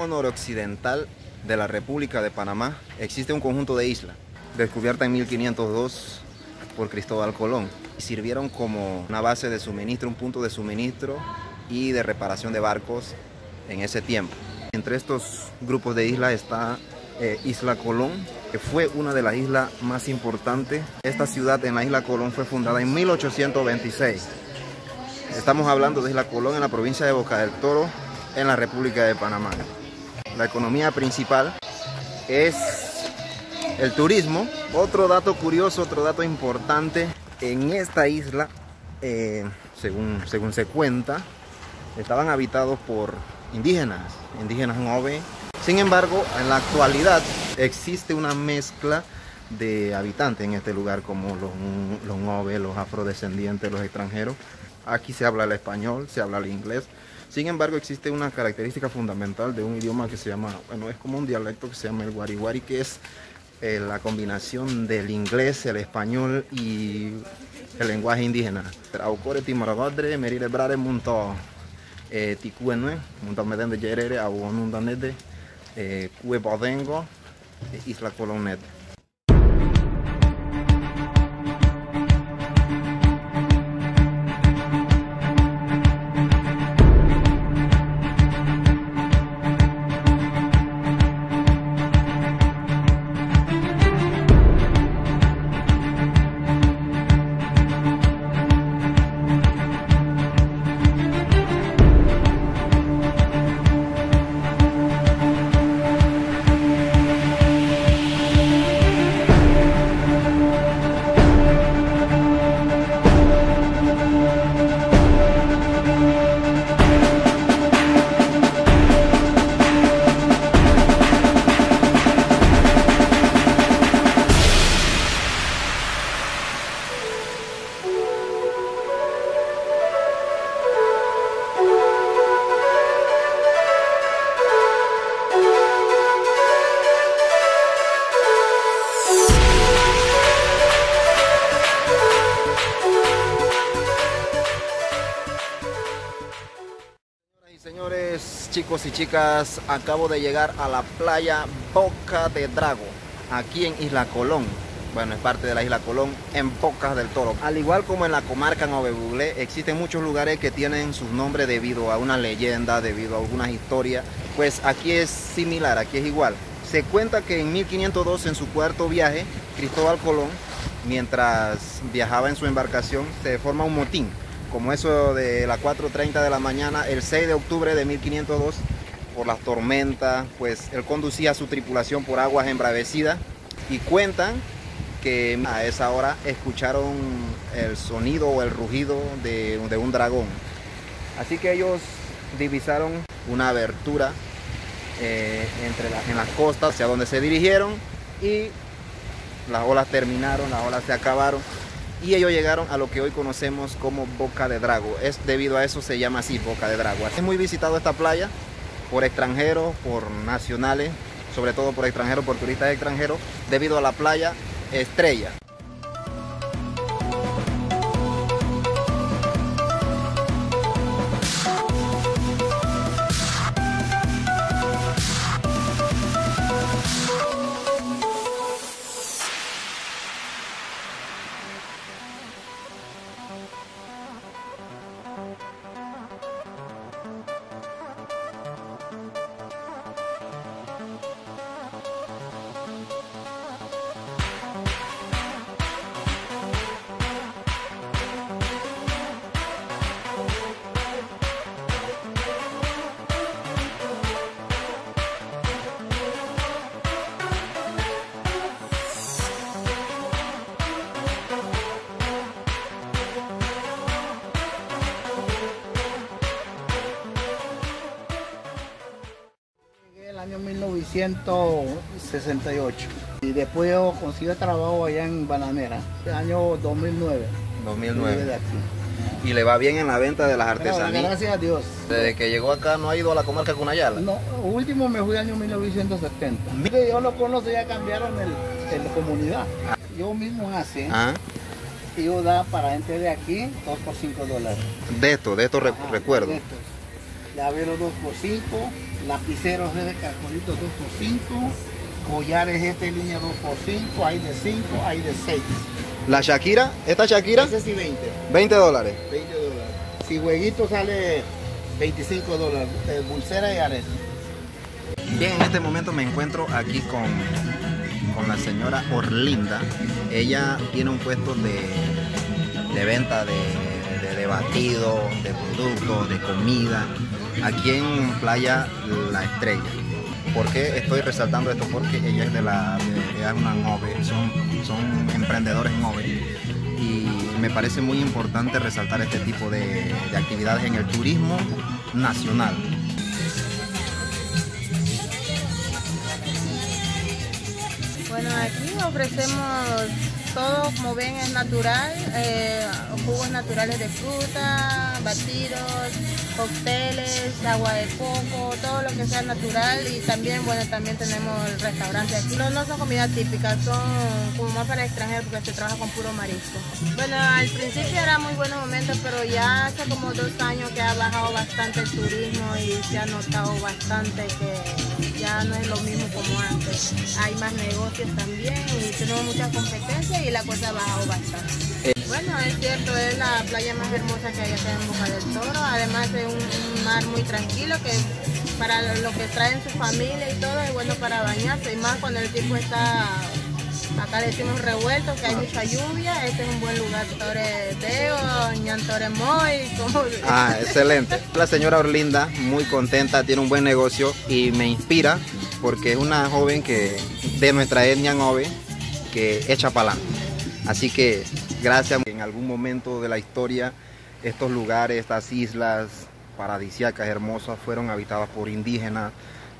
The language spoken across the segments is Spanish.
extremo noroccidental de la República de Panamá existe un conjunto de islas, descubierta en 1502 por Cristóbal Colón. Sirvieron como una base de suministro, un punto de suministro y de reparación de barcos en ese tiempo. Entre estos grupos de islas está Isla Colón, que fue una de las islas más importantes. Esta ciudad en la Isla Colón fue fundada en 1826. Estamos hablando de Isla Colón en la provincia de Boca del Toro, en la República de Panamá. La economía principal es el turismo. Otro dato curioso, otro dato importante, en esta isla, según se cuenta, estaban habitados por indígenas Ngove. Sin embargo, en la actualidad existe una mezcla de habitantes en este lugar, como los Ngove, los afrodescendientes, los extranjeros. Aquí se habla el español, se habla el inglés. Sin embargo, existe una característica fundamental de un idioma que se llama, bueno, es como un dialecto que se llama el guarihuari, que es la combinación del inglés, el español y el lenguaje indígena. Traucore timaragodre, merire brare munto tikuenue, munto medende yerere, abuonundanete, kue bodengo, Isla Colón. Señores, chicos y chicas, acabo de llegar a la playa Boca de Drago, aquí en Isla Colón. Bueno, es parte de la Isla Colón, en Bocas del Toro. Al igual como en la comarca Ngove Buglé, existen muchos lugares que tienen sus nombres debido a una leyenda, debido a algunas historias. Pues aquí es similar, aquí es igual. Se cuenta que en 1502, en su cuarto viaje, Cristóbal Colón, mientras viajaba en su embarcación, se forma un motín. Como eso de las 4:30 de la mañana, el 6 de octubre de 1502, por las tormentas, pues él conducía a su tripulación por aguas embravecidas y cuentan que a esa hora escucharon el sonido o el rugido de un dragón. Así que ellos divisaron una abertura en las costas hacia donde se dirigieron y las olas terminaron, las olas se acabaron. Y ellos llegaron a lo que hoy conocemos como Boca de Drago. Debido a eso se llama así, Boca de Drago. Es muy visitado esta playa por extranjeros, por nacionales, sobre todo por extranjeros, por turistas extranjeros, debido a la playa estrella. Año 1968 y después yo conseguí trabajo allá en Bananera, el año 2009. 2009. De aquí. Y le va bien en la venta de las artesanías. Bueno, gracias a Dios. Desde que llegó acá no ha ido a la comarca Cunayala. No, último me fui año 1970. Mire, yo lo conozco, ya cambiaron el comunidad. Yo mismo hace. Y yo da para gente de aquí 2 por $5. De estos recuerdos. Ya vieron 2 por 5. lapiceros de carcolitos 2x5, collares este línea 2x5, hay de 5, hay de 6. ¿La Shakira? ¿Esta Shakira? Ese sí 20. $20. $20. Si jueguito sale $25, pulsera y arete. Bien, en este momento me encuentro aquí con la señora Orlinda. Ella tiene un puesto de venta de batidos, de productos, de comida, aquí en Playa La Estrella. ¿Por qué estoy resaltando esto? Porque ella es de una NOVE, son emprendedores NOVE, y me parece muy importante resaltar este tipo de actividades en el turismo nacional. Bueno, aquí ofrecemos todo, como ven, es natural, jugos naturales de fruta, batidos, cócteles, agua de coco, todo lo que sea natural, y también, bueno, también tenemos el restaurante aquí. No son comidas típicas, son como más para extranjeros porque se trabaja con puro marisco. Bueno, al principio era muy buenos momentos, pero ya hace como 2 años que ha bajado bastante el turismo y se ha notado bastante que ya no es lo mismo como antes. Hay más negocios también y tenemos mucha competencia y la cosa ha bajado bastante. Bueno, es cierto, es la playa más hermosa que hay acá en Boca del Toro. Además es un mar muy tranquilo que para lo que traen su familia y todo es bueno para bañarse. Y más cuando el tiempo está, acá decimos revuelto, que hay mucha lluvia. Este es un buen lugar. Toreteo, ñantoremoy, como... Ah, excelente. La señora Orlinda, muy contenta, tiene un buen negocio y me inspira porque es una joven de nuestra etnia NOVE que echa para adelante. Así que gracias. En algún momento de la historia estos lugares, estas islas paradisíacas hermosas fueron habitadas por indígenas,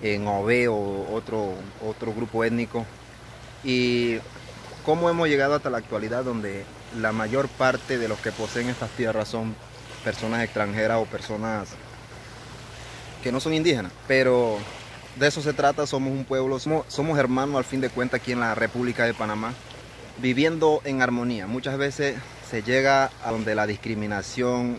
NOVE o otro grupo étnico. Y cómo hemos llegado hasta la actualidad donde la mayor parte de los que poseen estas tierras son personas extranjeras o personas que no son indígenas. Pero de eso se trata, somos un pueblo, somos hermanos al fin de cuentas aquí en la República de Panamá, viviendo en armonía. Muchas veces se llega a donde la discriminación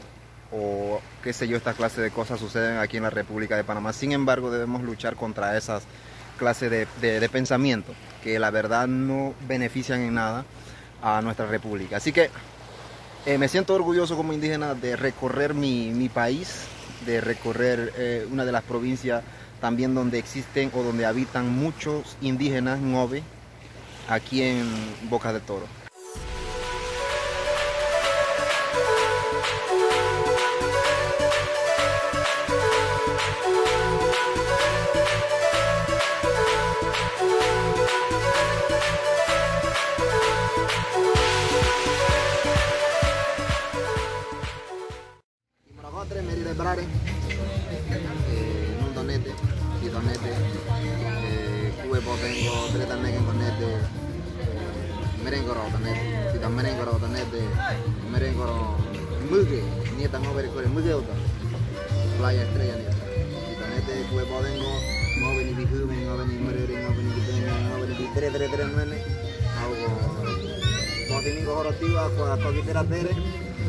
o qué sé yo, esta clase de cosas suceden aquí en la República de Panamá. Sin embargo, debemos luchar contra esas clases de pensamiento que la verdad no benefician en nada a nuestra república. Así que me siento orgulloso como indígena de recorrer mi país, de recorrer una de las provincias también donde existen o donde habitan muchos indígenas NOVE, aquí en Boca del Toro. Merengoro tanete, kita merengoro tanete, merengoro muge, nieta ngover kore muge uta, Playa Estrella nieta. Kita nete kue bodengo, ngover ni bihume, ngover ni merere, ngover ni bitenga, ngover ni tere nene. Algo, kalau ini kau horor tiba, kau kita tere,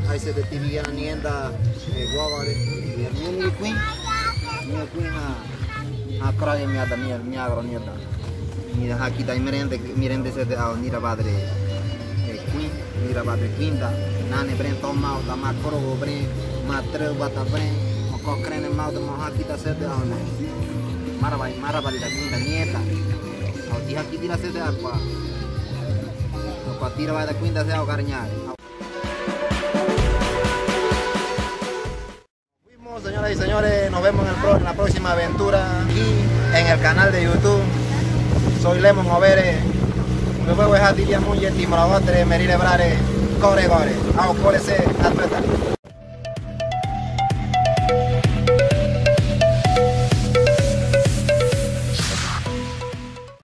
ahí se te tibia nienda guavare, ni queen a kraje miata mi agro nieta. Mira aquí está miren de ese mira padre queen mira padre quinta nane bren toma o tama coro bren matre bata bren o crene mau de moja aquí está ese de ahora mara la quinta nieta o tija aquí tira ese de agua o pa tira va de quinta se ahogarñar. Fuimos, señoras y señores, nos vemos en la próxima aventura aquí en el canal de YouTube. Soy Lemon Overe, me voy a dejar de ir a Muñe, Timor, Merile Brare, Core, Core, a Core,